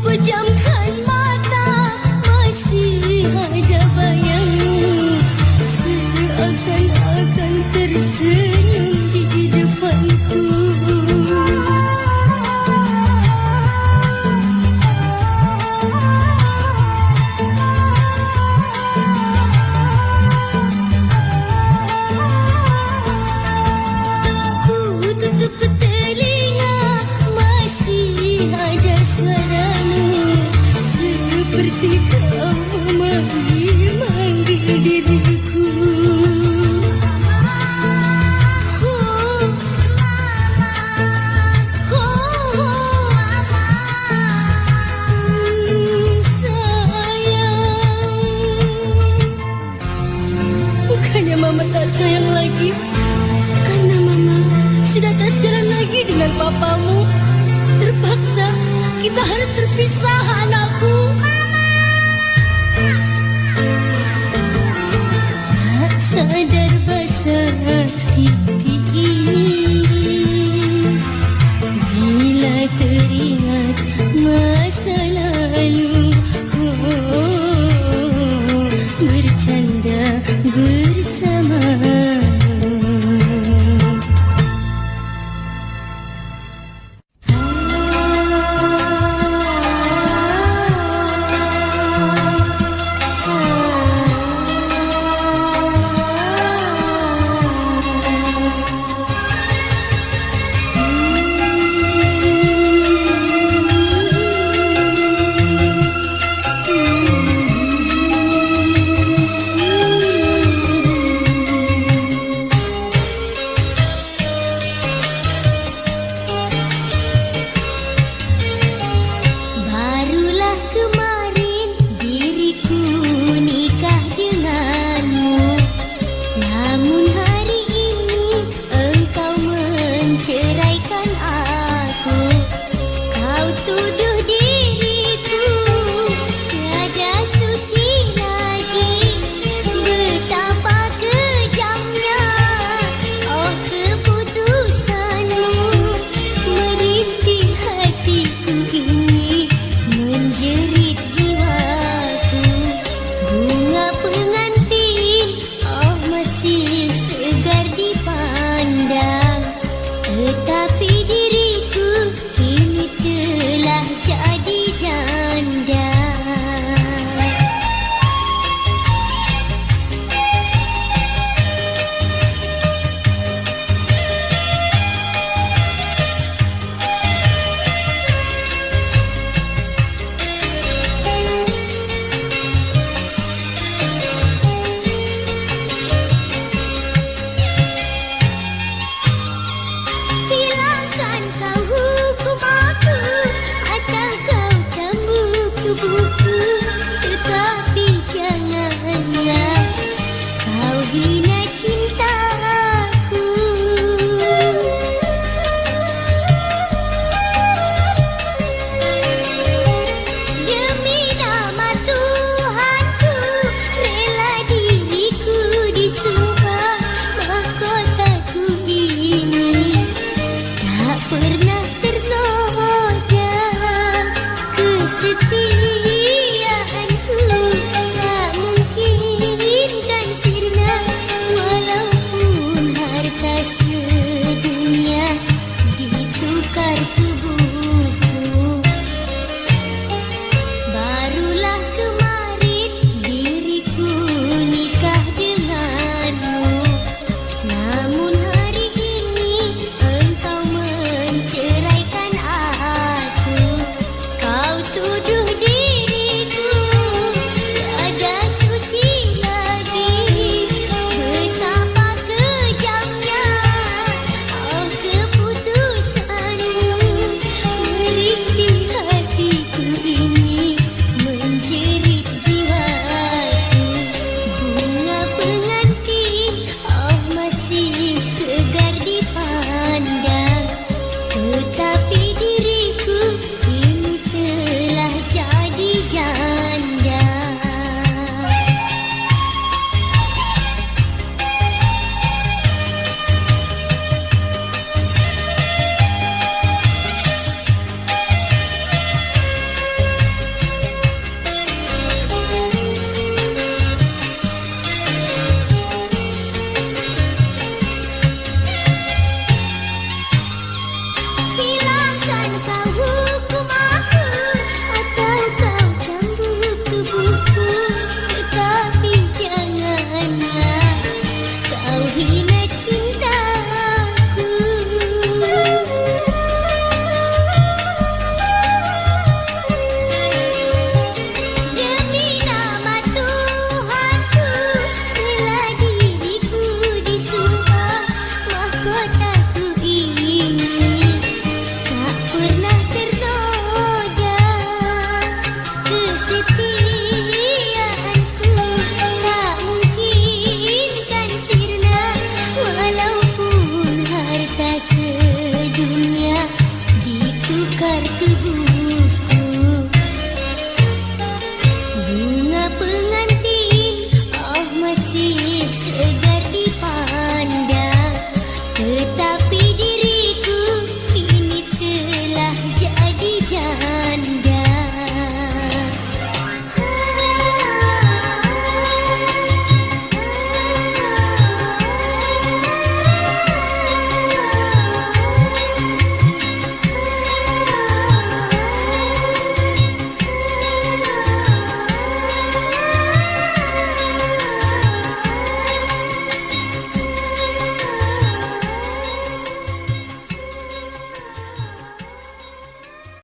Pejamkan mata, masih ada bayangmu, seakan-akan tersenyum di depanku. Ku tutup telinga, masih ada suaramu, seperti kau memanggil-manggil diriku. Oh, sayang. kita harus berpisah, anakku. Tak sadar basah pipi ini bila teringat masa lalu. Bercanda bersama. Barulah kemarin diriku nikah denganmu, namun hari ini engkau menceraikan aku. Kau tuduh diriku tiada suci lagi, betapa kejamnya oh keputusanmu, merintih hatiku ini, menjerit jiwaku. Bunga pengantin oh masih segar dipandang, tetapi diriku kini telah jadi janda. Silakan kau hukum aku atau kau cambuk tubuhku, tetapi janganlah kau hina cintaku. Demi nama Tuhanku, rela diriku disumpah, mahkotaku ini tak pernah ternoda. Kesetiaanku tak mungkin kan sirna, walaupun harta sedunia ditukar tubuhku. Barulah kemarin diriku nikah denganmu, namun hari ini engkau menceraikan aku. Kau tuduh diriku pandai